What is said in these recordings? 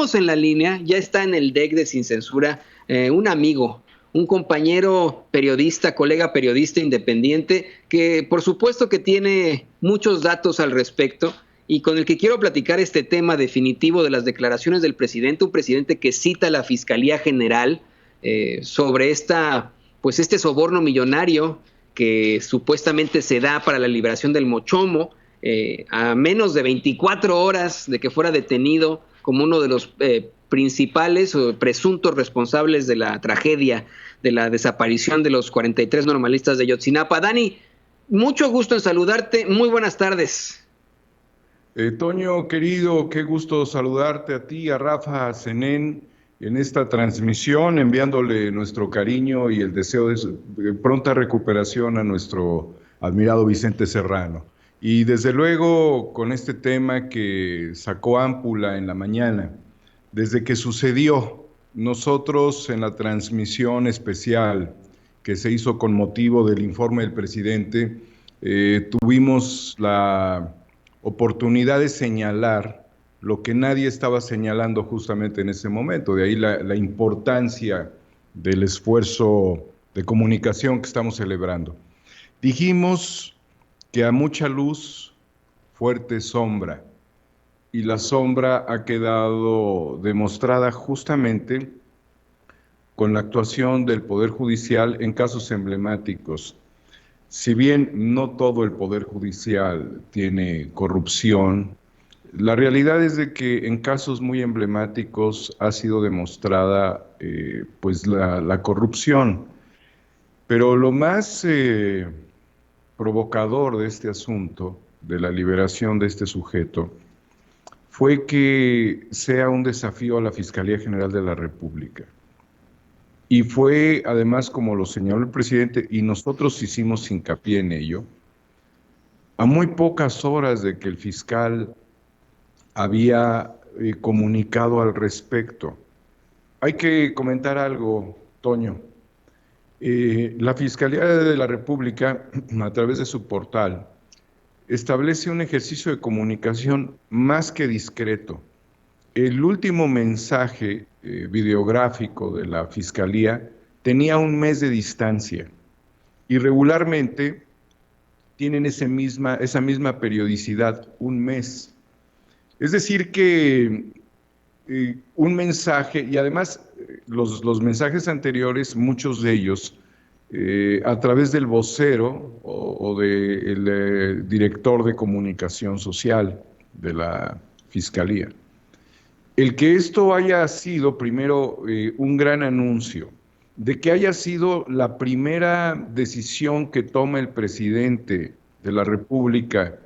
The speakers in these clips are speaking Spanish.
tenemos en la línea, ya está en el deck de Sin Censura, un amigo, un compañero periodista, colega periodista independiente, que por supuesto que tiene muchos datos al respecto y con el que quiero platicar este tema definitivo de las declaraciones del presidente, un presidente que cita a la Fiscalía General sobre este soborno millonario que supuestamente se da para la liberación del Mochomo, a menos de 24 horas de que fuera detenido como uno de los principales o presuntos responsables de la tragedia de la desaparición de los 43 normalistas de Ayotzinapa. Dani, mucho gusto en saludarte, muy buenas tardes. Toño, querido, qué gusto saludarte a ti, a Rafa, a Zenén, en esta transmisión, enviándole nuestro cariño y el deseo de pronta recuperación a nuestro admirado Vicente Serrano. Y desde luego con este tema que sacó Ámpula en la mañana, desde que sucedió, nosotros en la transmisión especial que se hizo con motivo del informe del presidente, tuvimos la oportunidad de señalar lo que nadie estaba señalando justamente en ese momento, de ahí la importancia del esfuerzo de comunicación que estamos celebrando. Dijimos que a mucha luz, fuerte sombra, y la sombra ha quedado demostrada justamente con la actuación del Poder Judicial en casos emblemáticos. Si bien no todo el Poder Judicial tiene corrupción, la realidad es de que en casos muy emblemáticos ha sido demostrada pues la corrupción. Pero lo más provocador de este asunto, de la liberación de este sujeto, fue que sea un desafío a la Fiscalía General de la República. Y fue, además, como lo señaló el presidente, y nosotros hicimos hincapié en ello, a muy pocas horas de que el fiscal había comunicado al respecto. Hay que comentar algo, Toño. La Fiscalía de la República, a través de su portal, establece un ejercicio de comunicación más que discreto. El último mensaje videográfico de la Fiscalía tenía un mes de distancia y regularmente tienen esa misma periodicidad, un mes. Es decir que un mensaje, y además los mensajes anteriores, muchos de ellos, a través del vocero o del director de comunicación social de la Fiscalía. El que esto haya sido primero un gran anuncio, de que haya sido la primera decisión que toma el presidente de la República,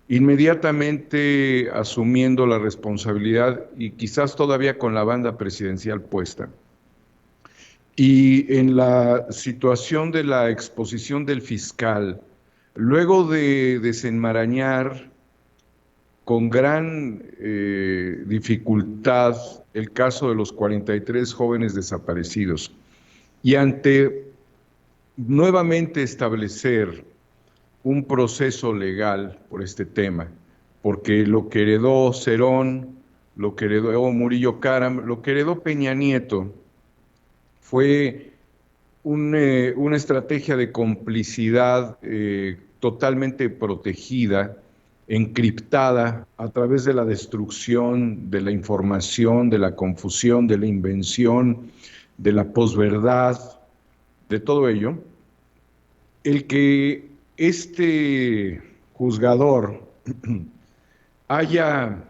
inmediatamente asumiendo la responsabilidad y quizás todavía con la banda presidencial puesta. Y en la situación de la exposición del fiscal, luego de desenmarañar con gran dificultad el caso de los 43 jóvenes desaparecidos y ante nuevamente establecer un proceso legal por este tema, porque lo que heredó Cerón, lo que heredó Murillo Karam, lo que heredó Peña Nieto fue una estrategia de complicidad totalmente protegida, encriptada a través de la destrucción de la información, de la confusión, de la invención, de la posverdad, de todo ello. El que este juzgador haya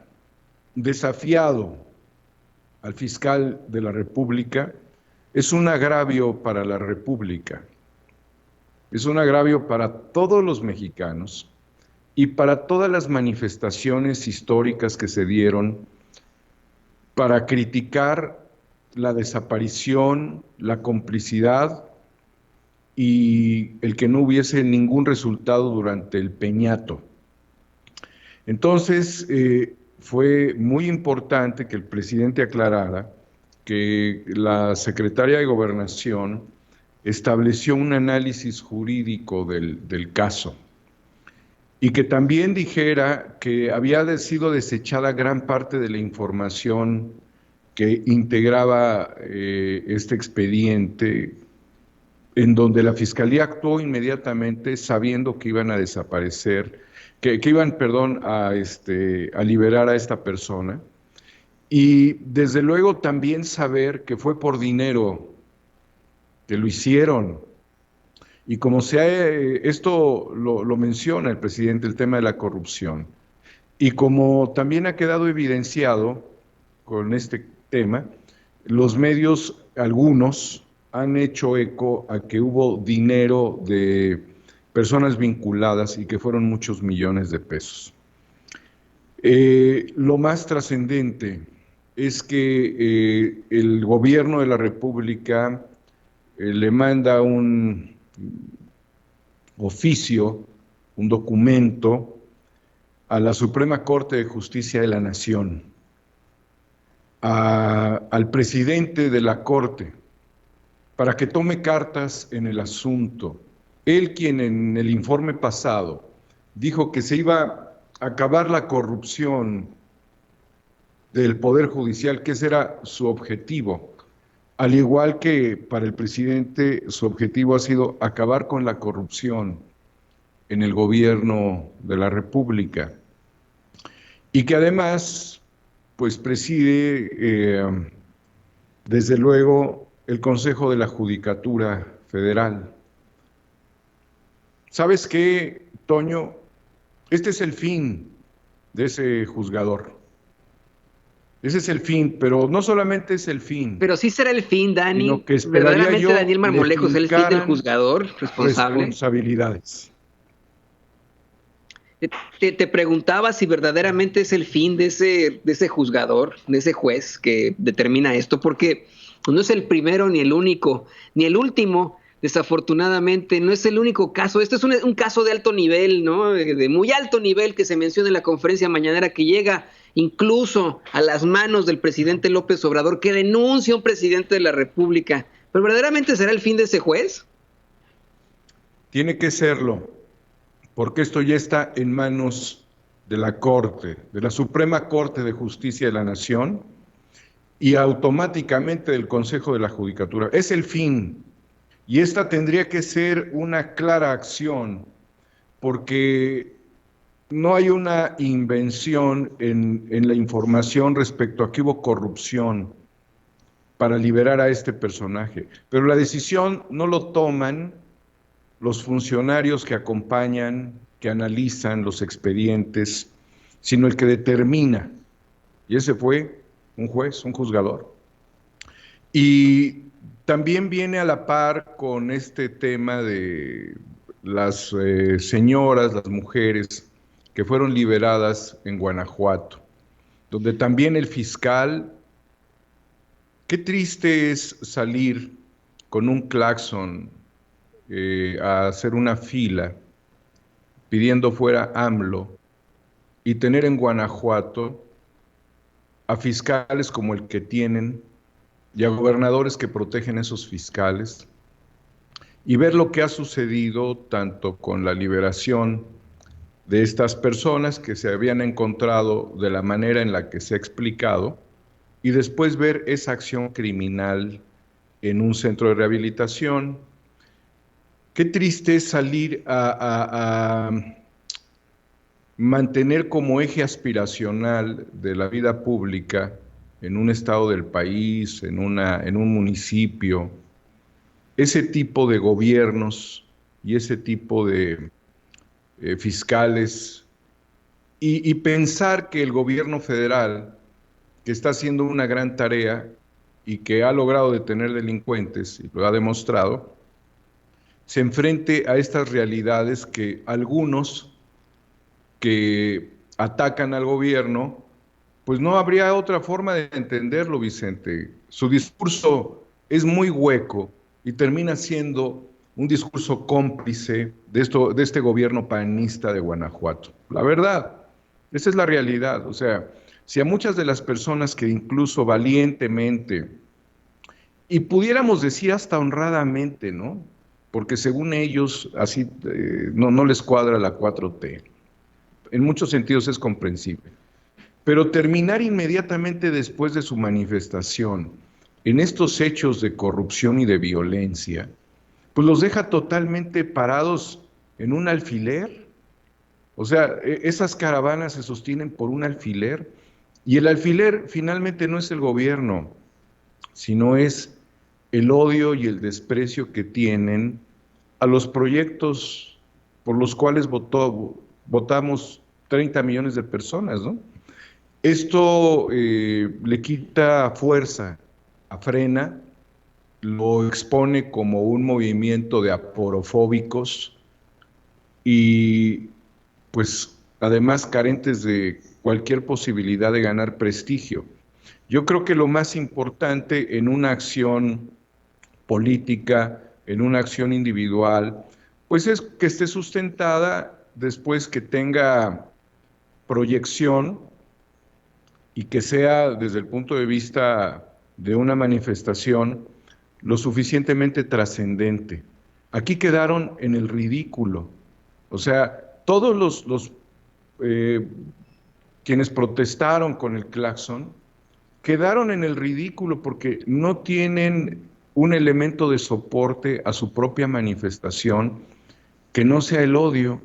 desafiado al fiscal de la República es un agravio para la República, es un agravio para todos los mexicanos y para todas las manifestaciones históricas que se dieron para criticar la desaparición, la complicidad y el que no hubiese ningún resultado durante el peñato. Entonces, fue muy importante que el presidente aclarara que la secretaria de Gobernación estableció un análisis jurídico del caso y que también dijera que había sido desechada gran parte de la información que integraba este expediente, en donde la Fiscalía actuó inmediatamente sabiendo que iban a desaparecer, que iban, perdón, a liberar a esta persona. Y desde luego también saber que fue por dinero, que lo hicieron. Y como esto lo menciona el presidente, el tema de la corrupción. Y como también ha quedado evidenciado con este tema, los medios, algunos, han hecho eco a que hubo dinero de personas vinculadas y que fueron muchos millones de pesos. Lo más trascendente es que el gobierno de la República le manda un oficio, un documento a la Suprema Corte de Justicia de la Nación, al presidente de la Corte, para que tome cartas en el asunto. Él, quien en el informe pasado dijo que se iba a acabar la corrupción del Poder Judicial, que ese era su objetivo, al igual que para el presidente su objetivo ha sido acabar con la corrupción en el gobierno de la República, y que además pues preside desde luego el Consejo de la Judicatura Federal. ¿Sabes qué, Toño? Este es el fin de ese juzgador. Ese es el fin, pero no solamente es el fin. Pero sí será el fin, Dani. Sino que ¿Verdaderamente Daniel Marmolejo es el fin del juzgador responsable? Responsabilidades. Te preguntaba si verdaderamente es el fin de ese juzgador, de ese juez que determina esto, porque no es el primero ni el único, ni el último, desafortunadamente, no es el único caso. Este es un caso de alto nivel, ¿no? De muy alto nivel que se menciona en la conferencia mañanera, que llega incluso a las manos del presidente López Obrador, que denuncia a un presidente de la República. ¿Pero verdaderamente será el fin de ese juez? Tiene que serlo, porque esto ya está en manos de la Corte, de la Suprema Corte de Justicia de la Nación, y automáticamente del Consejo de la Judicatura. Es el fin, y esta tendría que ser una clara acción, porque no hay una invención en la información respecto a que hubo corrupción para liberar a este personaje, pero la decisión no lo toman los funcionarios que acompañan, que analizan los expedientes, sino el que determina, y ese fue un juez, un juzgador. Y también viene a la par con este tema de las señoras, las mujeres que fueron liberadas en Guanajuato, donde también el fiscal, qué triste es salir con un claxon a hacer una fila pidiendo fuera AMLO y tener en Guanajuato a fiscales como el que tienen y a gobernadores que protegen a esos fiscales, y ver lo que ha sucedido tanto con la liberación de estas personas que se habían encontrado de la manera en la que se ha explicado, y después ver esa acción criminal en un centro de rehabilitación. Qué triste es salir a mantener como eje aspiracional de la vida pública en un estado del país, en un municipio, ese tipo de gobiernos y ese tipo de fiscales, y pensar que el gobierno federal, que está haciendo una gran tarea y que ha logrado detener delincuentes, y lo ha demostrado, se enfrente a estas realidades que algunos que atacan al gobierno, pues no habría otra forma de entenderlo, Vicente. Su discurso es muy hueco y termina siendo un discurso cómplice de este gobierno panista de Guanajuato. La verdad, esa es la realidad. O sea, si a muchas de las personas que incluso valientemente, y pudiéramos decir hasta honradamente, ¿no? Porque según ellos, así no les cuadra la 4T. En muchos sentidos es comprensible. pero terminar inmediatamente después de su manifestación en estos hechos de corrupción y de violencia, pues los deja totalmente parados en un alfiler. O sea, esas caravanas se sostienen por un alfiler, y el alfiler finalmente no es el gobierno, sino es el odio y el desprecio que tienen a los proyectos por los cuales votamos 30 millones de personas, ¿no? Esto le quita fuerza a Frena, lo expone como un movimiento de aporofóbicos y pues además carentes de cualquier posibilidad de ganar prestigio. Yo creo que lo más importante en una acción política, en una acción individual, pues es que esté sustentada después, que tenga proyección y que sea, desde el punto de vista de una manifestación, lo suficientemente trascendente. Aquí quedaron en el ridículo. O sea, todos quienes protestaron con el claxon quedaron en el ridículo porque no tienen un elemento de soporte a su propia manifestación que no sea el odio.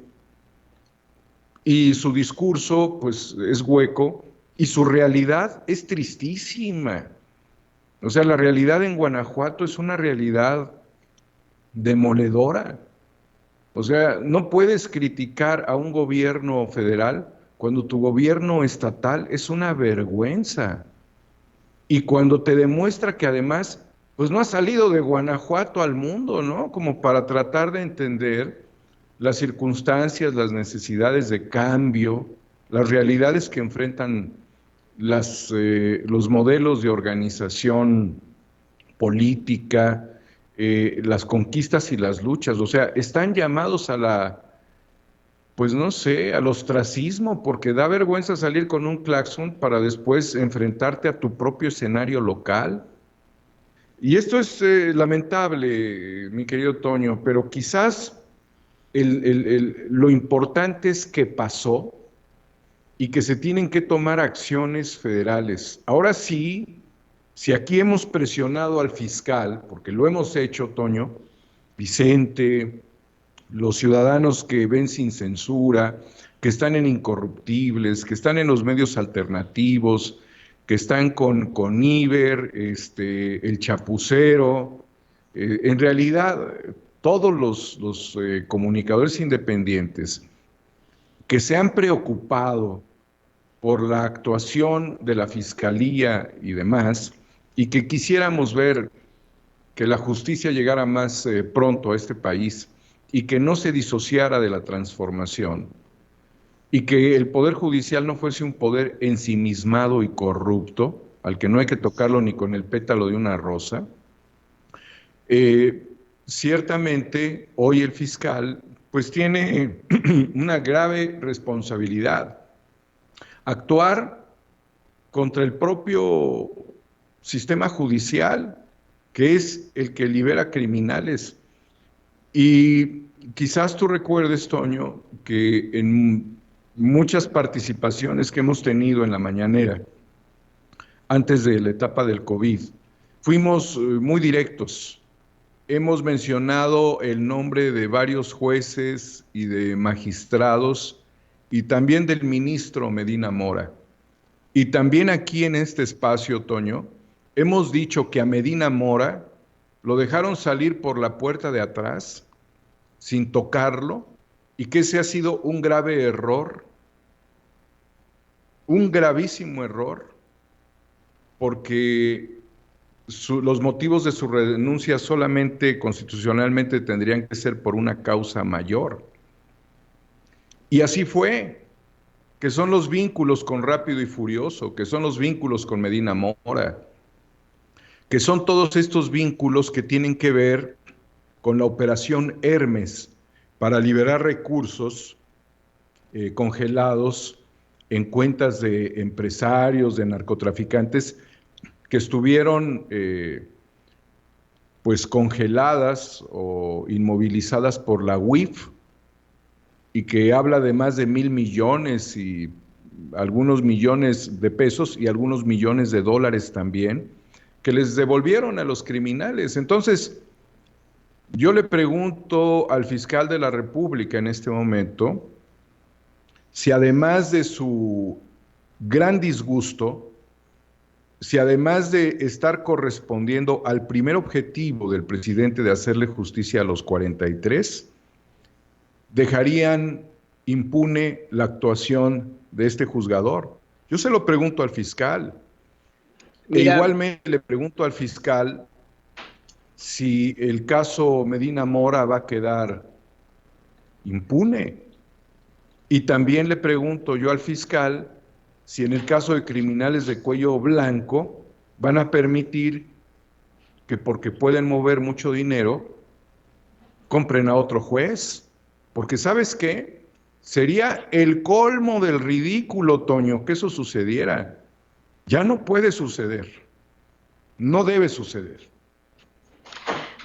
Y su discurso, pues, es hueco, y su realidad es tristísima. O sea, la realidad en Guanajuato es una realidad demoledora. O sea, no puedes criticar a un gobierno federal cuando tu gobierno estatal es una vergüenza. Y cuando te demuestra que además, pues no ha salido de Guanajuato al mundo, ¿no? Como para tratar de entender las circunstancias, las necesidades de cambio, las realidades que enfrentan los modelos de organización política, las conquistas y las luchas. O sea, están llamados a pues no sé, al ostracismo, porque da vergüenza salir con un claxon para después enfrentarte a tu propio escenario local. Y esto es lamentable, mi querido Toño, pero quizás lo importante es que pasó y que se tienen que tomar acciones federales. Ahora sí, si aquí hemos presionado al fiscal, porque lo hemos hecho, Toño, Vicente, los ciudadanos que ven sin censura, que están en Incorruptibles, que están en los medios alternativos, que están con Iber, el Chapucero, en realidad todos los comunicadores independientes que se han preocupado por la actuación de la Fiscalía y demás, y que quisiéramos ver que la justicia llegara más pronto a este país y que no se disociara de la transformación, y que el Poder Judicial no fuese un poder ensimismado y corrupto, al que no hay que tocarlo ni con el pétalo de una rosa. Ciertamente, hoy el fiscal pues tiene una grave responsabilidad. Actuar contra el propio sistema judicial, que es el que libera criminales. Y quizás tú recuerdes, Toño, que en muchas participaciones que hemos tenido en la mañanera, antes de la etapa del COVID, fuimos muy directos. Hemos mencionado el nombre de varios jueces y de magistrados, y también del ministro Medina Mora. Y también aquí en este espacio, Toño, hemos dicho que a Medina Mora lo dejaron salir por la puerta de atrás, sin tocarlo, y que ese ha sido un grave error, un gravísimo error, porque los motivos de su renuncia solamente constitucionalmente tendrían que ser por una causa mayor. Y así fue, que son los vínculos con Rápido y Furioso, que son los vínculos con Medina Mora, que son todos estos vínculos que tienen que ver con la operación Hermes para liberar recursos congelados en cuentas de empresarios, de narcotraficantes, que estuvieron pues congeladas o inmovilizadas por la UIF, y que habla de más de 1,000 millones y algunos millones de pesos y algunos millones de dólares también, que les devolvieron a los criminales. Entonces, yo le pregunto al fiscal de la República en este momento, si además de su gran disgusto, si además de estar correspondiendo al primer objetivo del presidente de hacerle justicia a los 43, dejarían impune la actuación de este juzgador. Yo se lo pregunto al fiscal. Mira, Igualmente le pregunto al fiscal si el caso Medina Mora va a quedar impune. Y también le pregunto yo al fiscal si en el caso de criminales de cuello blanco van a permitir que, porque pueden mover mucho dinero, compren a otro juez. Porque ¿sabes qué? Sería el colmo del ridículo, Toño, que eso sucediera. Ya no puede suceder. No debe suceder.